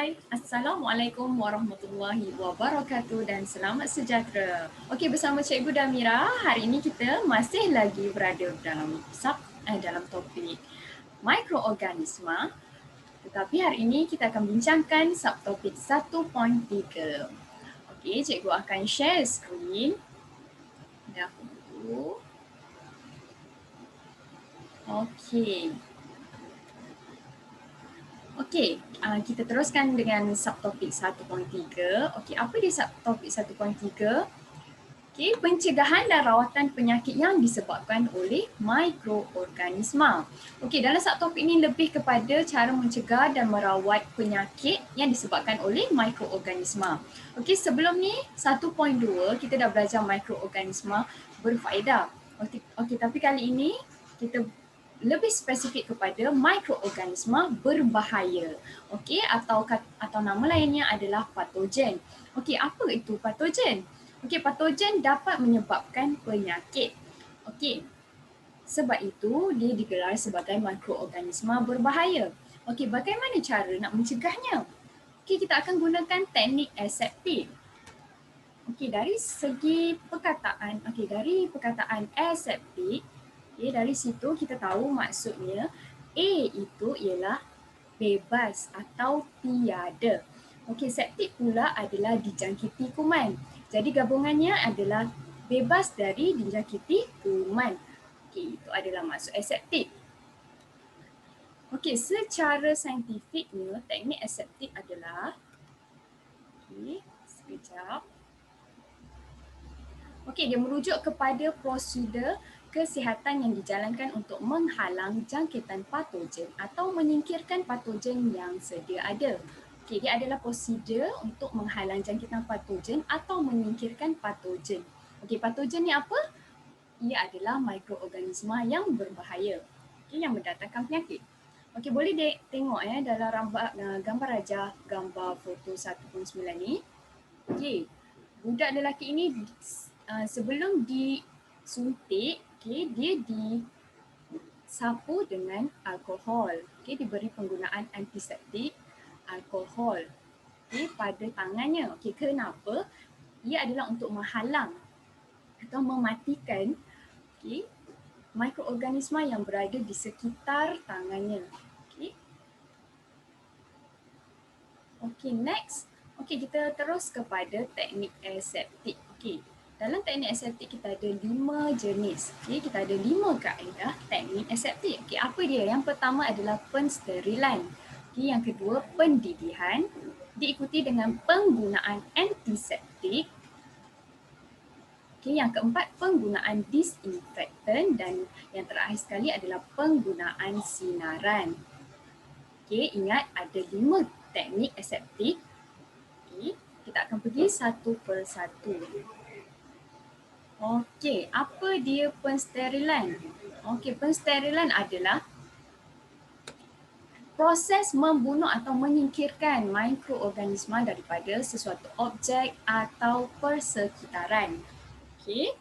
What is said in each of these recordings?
Hai, Assalamualaikum warahmatullahi wabarakatuh dan selamat sejahtera. Okey, bersama Cikgu Damira, hari ini kita masih lagi berada dalam topik mikroorganisma. Tetapi hari ini kita akan bincangkan subtopik 1.3. Okey, Cikgu akan share skrin dahulu. Okey. Okey, kita teruskan dengan subtopik 1.3. Okey, apa dia subtopik 1.3? Okey, pencegahan dan rawatan penyakit yang disebabkan oleh mikroorganisma. Okey, dalam subtopik ini lebih kepada cara mencegah dan merawat penyakit yang disebabkan oleh mikroorganisma. Okey, sebelum ni 1.2 kita dah belajar mikroorganisma berfaedah. Okey, tapi kali ini kita lebih spesifik kepada mikroorganisma berbahaya. Okey, atau nama lainnya adalah patogen. Okey, apa itu patogen? Okey, patogen dapat menyebabkan penyakit. Okey, sebab itu dia digelar sebagai mikroorganisma berbahaya. Okey, bagaimana cara nak mencegahnya? Okey, kita akan gunakan teknik aseptik. Okey, dari perkataan aseptik, dari situ kita tahu maksudnya A itu ialah bebas atau tiada. Okey, septik pula adalah dijangkiti kuman. Jadi gabungannya adalah bebas dari dijangkiti kuman. Okey, itu adalah maksud aseptik. Okey, secara saintifiknya teknik aseptik adalah sekejap. Okey, dia merujuk kepada prosedur kesihatan yang dijalankan untuk menghalang jangkitan patogen atau menyingkirkan patogen yang sedia ada. Okey, dia adalah prosedur untuk menghalang jangkitan patogen atau menyingkirkan patogen. Okey, patogen ni apa? Ia adalah mikroorganisma yang berbahaya. Okey, yang mendatangkan penyakit. Okey, boleh tengok dalam gambar rajah gambar foto 1.9 ni. Okey, budak lelaki ini sebelum disuntik, dia disapu dengan alkohol. Diberi penggunaan antiseptik alkohol pada tangannya. Kenapa? Ia adalah untuk menghalang atau mematikan mikroorganisma yang berada di sekitar tangannya. Okey, next. Okey, kita terus kepada teknik aseptik. Okey, dalam teknik aseptik kita ada 5 jenis. Okey, kita ada 5 kaedah teknik aseptik. Okey, apa dia? Yang pertama adalah pensterilan. Okey, yang kedua pendidihan, diikuti dengan penggunaan antiseptik. Okey, yang keempat penggunaan disinfektan dan yang terakhir sekali adalah penggunaan sinaran. Okey, ingat ada 5 teknik aseptik. Okay, kita akan pergi satu persatu. Okey, apa dia pensterilan? Okey, pensterilan adalah proses membunuh atau menyingkirkan mikroorganisma daripada sesuatu objek atau persekitaran. Okey,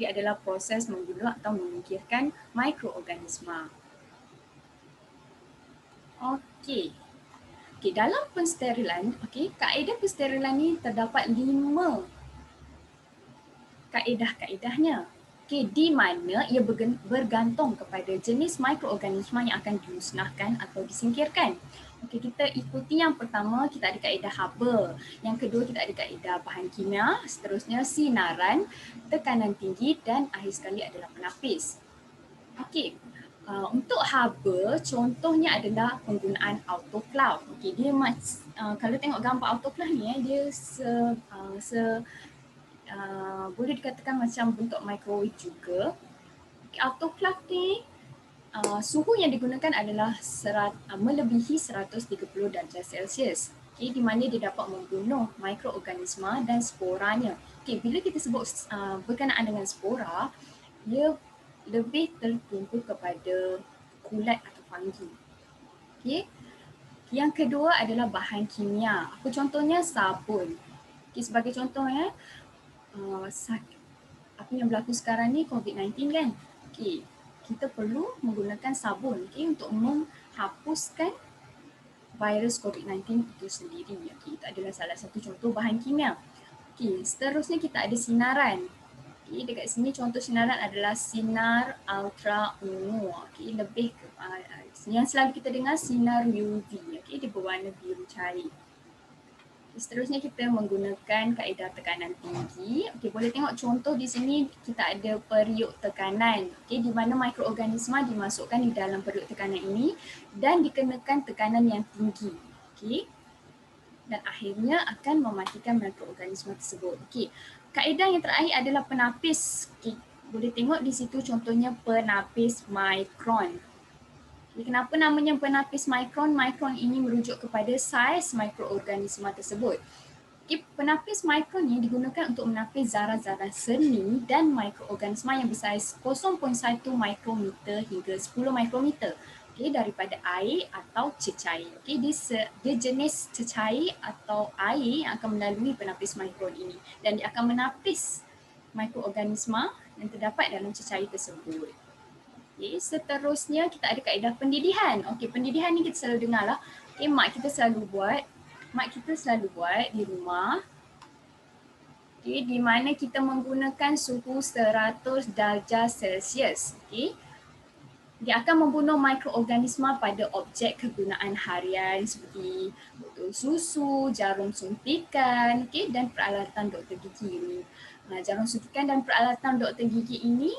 dia adalah proses membunuh atau menyingkirkan mikroorganisma. Okey. Okey, dalam pensterilan, kaedah pensterilan ni terdapat 5 kaedah-kaedahnya. Okey, di mana ia bergantung kepada jenis mikroorganisma yang akan dimusnahkan atau disingkirkan. Okey, kita ikuti yang pertama, kita ada kaedah haba. Yang kedua, kita ada kaedah bahan kimia, seterusnya sinaran, tekanan tinggi dan akhir sekali adalah penapis. Okey. Untuk haba, contohnya adalah penggunaan autoclave. Okey, dia kalau tengok gambar autoclave ni, dia boleh dikatakan macam bentuk microwave juga. Okay, autoclave ni suhu yang digunakan adalah melebihi 130 darjah Celsius. Okay, di mana dia dapat membunuh mikroorganisma dan sporanya. Okay, bila kita sebut berkenaan dengan spora, dia lebih tertumpu kepada kulat atau fungi. Okay. Yang kedua adalah bahan kimia. Apa contohnya? Sabun. Okay, sebagai contohnya, apa yang berlaku sekarang ni COVID-19 kan? Okay, kita perlu menggunakan sabun untuk menghapuskan virus COVID-19 itu sendiri. Okay, itu adalah salah satu contoh bahan kimia. Okay, seterusnya kita ada sinaran. Okay, dekat sini contoh sinaran adalah sinar ultra ungu. Okay, lebih ke yang selalu kita dengar sinar UV. Okay, dia berwarna biru cair. Seterusnya kita menggunakan kaedah tekanan tinggi. Okey, boleh tengok contoh di sini kita ada periuk tekanan. Okey, di mana mikroorganisma dimasukkan di dalam periuk tekanan ini dan dikenakan tekanan yang tinggi. Okey. Dan akhirnya akan mematikan mikroorganisma tersebut. Okey. Kaedah yang terakhir adalah penapis. Okey, boleh tengok di situ contohnya penapis mikron. Kenapa namanya penapis mikron? Mikron ini merujuk kepada saiz mikroorganisma tersebut. Penapis mikron ini digunakan untuk menapis zarah-zarah seni dan mikroorganisma yang bersaiz 0.1 mikrometer hingga 10 mikrometer. Daripada air atau cecair. Dia jenis cecair atau air yang akan melalui penapis mikron ini dan dia akan menapis mikroorganisma yang terdapat dalam cecair tersebut. Seterusnya kita ada kaedah pendidihan. Pendidihan ni kita selalu dengar lah. Mak kita selalu buat di rumah. Di mana kita menggunakan suhu 100 darjah Celsius. Dia akan membunuh mikroorganisma pada objek kegunaan harian seperti botol susu, jarum suntikan, dan peralatan doktor gigi ini. Jarum suntikan dan peralatan doktor gigi ini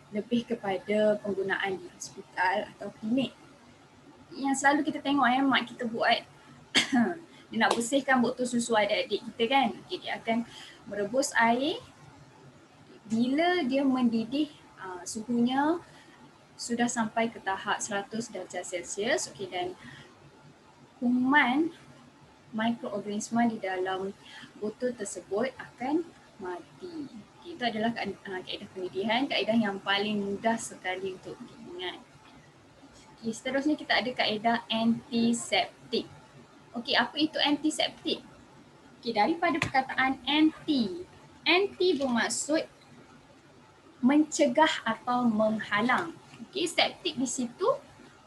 lebih kepada penggunaan di hospital atau klinik. Yang selalu kita tengok mak kita buat, dia nak bersihkan botol susu adik-adik kita kan. Dia akan merebus air, bila dia mendidih suhunya sudah sampai ke tahap 100 darjah Celsius, dan kuman mikroorganisma di dalam botol tersebut akan mati. Itu adalah kaedah pendidihan, kaedah yang paling mudah sekali untuk diingat. Seterusnya kita ada kaedah antiseptik. Apa itu antiseptik? Daripada perkataan anti bermaksud mencegah atau menghalang. Septik di situ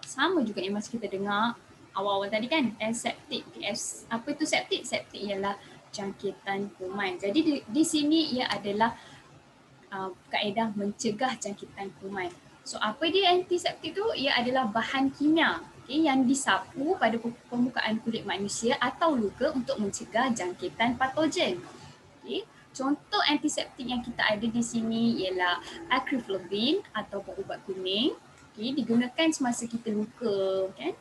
sama juga yang masa kita dengar awal-awal tadi kan, aseptik. Apa itu septik? Septik ialah jangkitan kuman. Jadi di sini ia adalah kaedah mencegah jangkitan kuman. So apa dia antiseptik tu? Ia adalah bahan kimia yang disapu pada permukaan kulit manusia atau luka untuk mencegah jangkitan patogen. Contoh antiseptik yang kita ada di sini ialah acrylflavin atau ubat kuning. Digunakan semasa kita luka kan.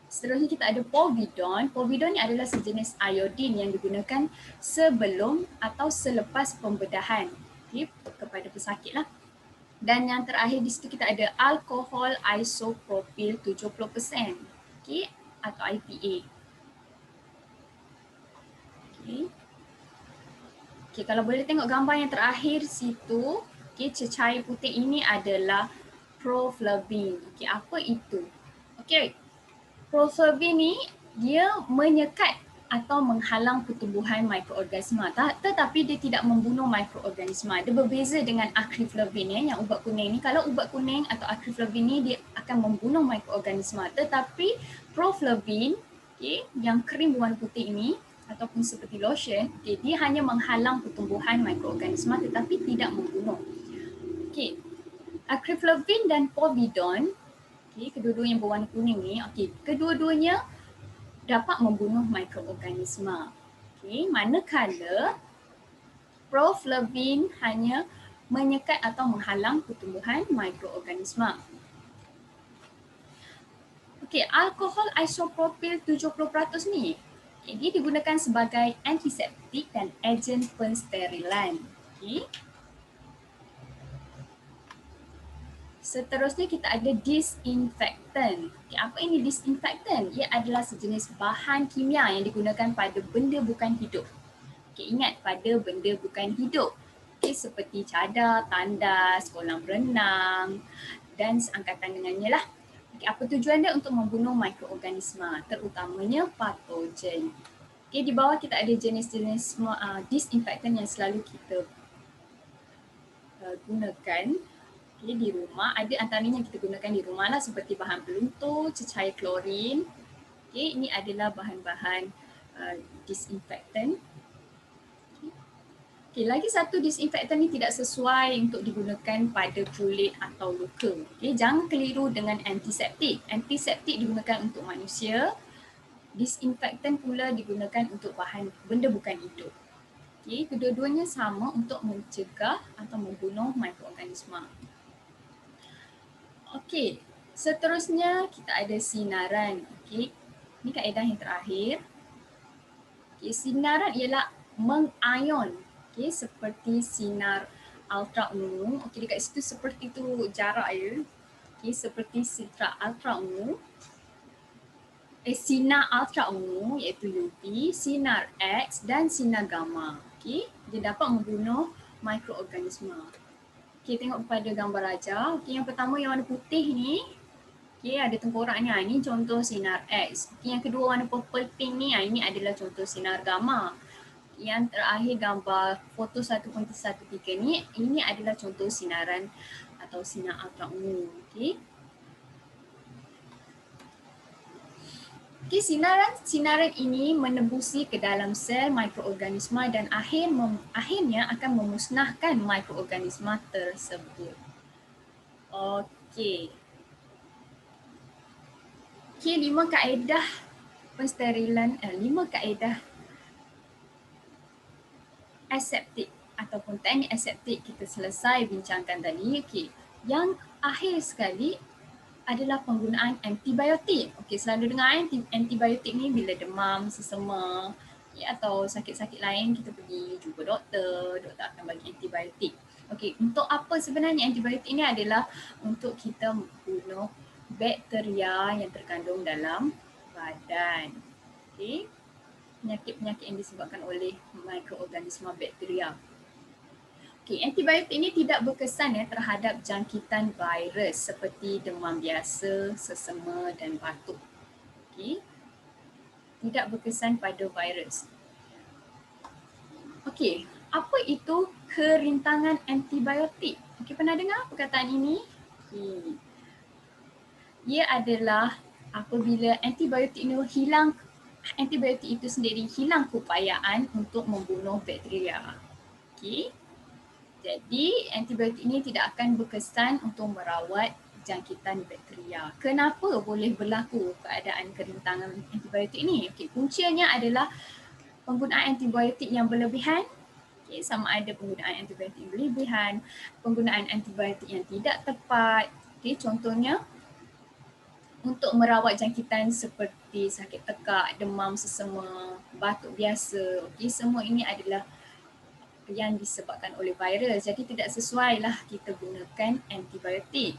Seterusnya kita ada povidone. Povidone ni adalah sejenis iodin yang digunakan sebelum atau selepas pembedahan kepada pesakit lah. Dan yang terakhir di situ kita ada alkohol isopropyl 70% atau IPA. Kalau boleh tengok gambar yang terakhir situ, cecair putih ini adalah proflavin. Apa itu? Proflavin ni dia menyekat atau menghalang pertumbuhan mikroorganisma, tetapi dia tidak membunuh mikroorganisma. Dia berbeza dengan acrylflavin yang ubat kuning ni. Kalau ubat kuning atau acrylflavin ni dia akan membunuh mikroorganisma, tetapi proflavin yang krim berwarna putih ini ataupun seperti lotion, dia hanya menghalang pertumbuhan mikroorganisma tetapi tidak membunuh. Acrylflavin dan povidone, kedua-duanya yang berwarna kuning ni, kedua-duanya dapat membunuh mikroorganisma. Manakala proflavin hanya menyekat atau menghalang pertumbuhan mikroorganisma. Alkohol isopropyl 70% ni dia digunakan sebagai antiseptik dan agen pensterilan. Seterusnya kita ada disinfektan. Apa ini disinfektan? Ia adalah sejenis bahan kimia yang digunakan pada benda bukan hidup. Ingat, pada benda bukan hidup. Seperti cadar, tandas, kolam renang dan seangkatan dengannya lah. Apa tujuan dia? Untuk membunuh mikroorganisma, terutamanya patogen. Di bawah kita ada jenis-jenis disinfektan yang selalu kita gunakan. Okay, di rumah ada antaranya kita gunakan di rumah lah seperti bahan peluntur, cecair klorin. Okay, ini adalah bahan-bahan disinfektan. Okay, lagi satu disinfektan ni tidak sesuai untuk digunakan pada kulit atau luka. Okay, jangan keliru dengan antiseptik. Antiseptik digunakan untuk manusia, disinfektan pula digunakan untuk bahan benda bukan hidup. Okay, kedua-duanya sama untuk mencegah atau membunuh mikroorganisma. Okey, seterusnya kita ada sinaran. Okey, ini kaedah yang terakhir. Okey, sinaran ialah mengion. Okey, seperti sinar ultra-ungu. Okey, dekat situ seperti itu jarak ya. Okey, seperti sinar ultra-ungu. Sinar ultra-ungu iaitu UV, sinar X dan sinar gamma. Okey, dia dapat membunuh mikroorganisma. Okay, tengok pada gambar raja. Okay, yang pertama yang warna putih ni, okay, ada tengkoraknya. Ini contoh sinar X. Okay, yang kedua warna purple pink ni, ini adalah contoh sinar gamma. Yang terakhir gambar foto 1.13 ni, ini adalah contoh sinaran atau sinar ultra-ungu. Okay. Okay, sinaran ini menembusi ke dalam sel mikroorganisma dan akhirnya akan memusnahkan mikroorganisma tersebut. Okey. Okey, 5 kaedah pensterilan, 5 kaedah aseptik ataupun teknik aseptik kita selesai bincangkan tadi. Okey, yang akhir sekali adalah penggunaan antibiotik. Okey, selalu dengar antibiotik ni bila demam, sesama ya, atau sakit-sakit lain kita pergi jumpa doktor akan bagi antibiotik. Okey, untuk apa sebenarnya antibiotik ini adalah untuk kita membunuh bakteria yang terkandung dalam badan. Okey, penyakit-penyakit yang disebabkan oleh mikroorganisma bakteria. Okay, antibiotik ini tidak berkesan ya terhadap jangkitan virus seperti demam biasa, sesama dan batuk. Okay. Tidak berkesan pada virus. Okey, apa itu kerintangan antibiotik? Okey, pernah dengar perkataan ini? Okay. Ia adalah apabila antibiotik itu sendiri hilang keupayaan untuk membunuh bakteria. Okey. Jadi antibiotik ini tidak akan berkesan untuk merawat jangkitan bakteria. Kenapa boleh berlaku keadaan kerintangan antibiotik ini? Okey, puncanya adalah penggunaan antibiotik yang berlebihan. Okey, sama ada penggunaan antibiotik yang berlebihan, penggunaan antibiotik yang tidak tepat. Okey, contohnya untuk merawat jangkitan seperti sakit tekak, demam sesama, batuk biasa. Okey, semua ini adalah yang disebabkan oleh virus. Jadi tidak sesuai lah kita gunakan antibiotik.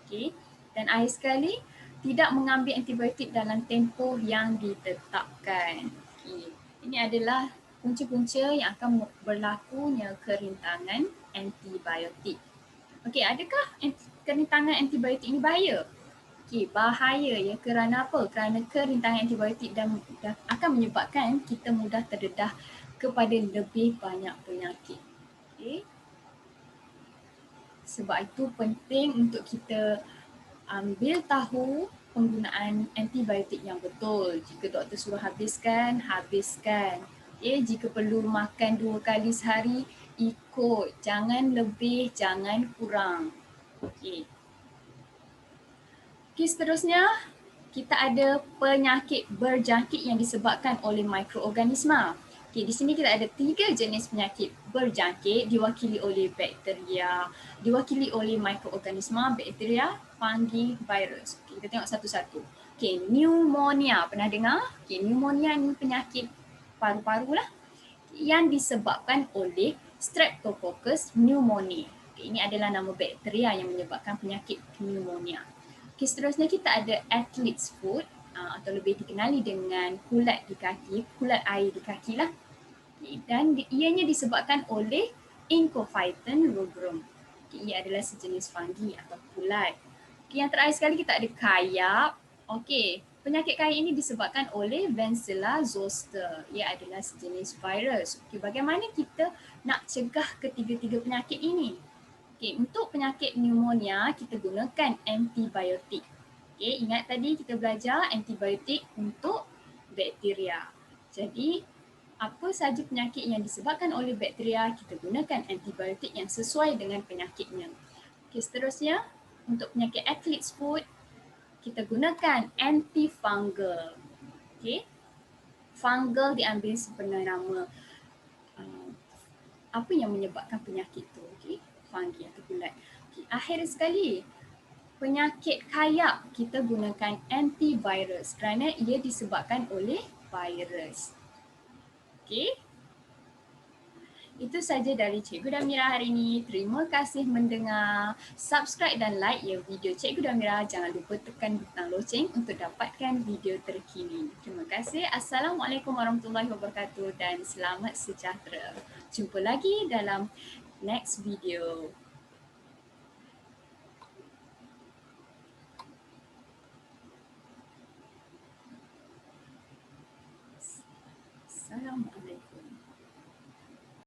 Okay. Dan akhir sekali, tidak mengambil antibiotik dalam tempoh yang ditetapkan. Okay. Ini adalah punca-punca yang akan berlakunya kerintangan antibiotik. Okey, adakah kerintangan antibiotik ini bahaya? Okey, bahaya ya. Kerana apa? Kerana kerintangan antibiotik dan akan menyebabkan kita mudah terdedah kepada lebih banyak penyakit. Okay. Sebab itu penting untuk kita ambil tahu penggunaan antibiotik yang betul. Jika doktor suruh habiskan, habiskan. Okay. Jika perlu makan 2 kali sehari, ikut. Jangan lebih, jangan kurang. Okay. Okay, seterusnya kita ada penyakit berjangkit yang disebabkan oleh mikroorganisma. Okay, di sini kita ada 3 jenis penyakit berjangkit diwakili oleh bakteria, diwakili oleh mikroorganisma, bakteria, fungi, virus. Okay, kita tengok satu-satu. Okay, pneumonia. Pernah dengar? Okay, pneumonia ni penyakit paru-paru lah yang disebabkan oleh Streptococcus pneumoniae. Okay, ini adalah nama bakteria yang menyebabkan penyakit pneumonia. Okay, seterusnya kita ada athlete's foot. Atau lebih dikenali dengan kulat di kaki, kulat air di kaki lah. Dan ianya disebabkan oleh Incophyton rubrum. Ia adalah sejenis fungi atau kulat. Yang terakhir sekali kita ada kayap. Okey, penyakit kayap ini disebabkan oleh Vancilla zoster. Ia adalah sejenis virus. Okey, bagaimana kita nak cegah ketiga-tiga penyakit ini? Okey, untuk penyakit pneumonia kita gunakan antibiotik. Okey, ingat tadi kita belajar antibiotik untuk bakteria. Jadi apa sahaja penyakit yang disebabkan oleh bakteria, kita gunakan antibiotik yang sesuai dengan penyakitnya. Okey, seterusnya untuk penyakit athlete's foot, kita gunakan antifungal. Okey, fungal diambil sebenar nama apa yang menyebabkan penyakit itu. Okey, fungi atau kulat. Okay. Akhir sekali, penyakit kayak kita gunakan antivirus kerana ia disebabkan oleh virus. Okey. Itu saja dari Cikgu Damira hari ini. Terima kasih mendengar. Subscribe dan like ya video Cikgu Damira. Jangan lupa tekan butang loceng untuk dapatkan video terkini. Terima kasih. Assalamualaikum warahmatullahi wabarakatuh dan selamat sejahtera. Jumpa lagi dalam next video. Assalamualaikum.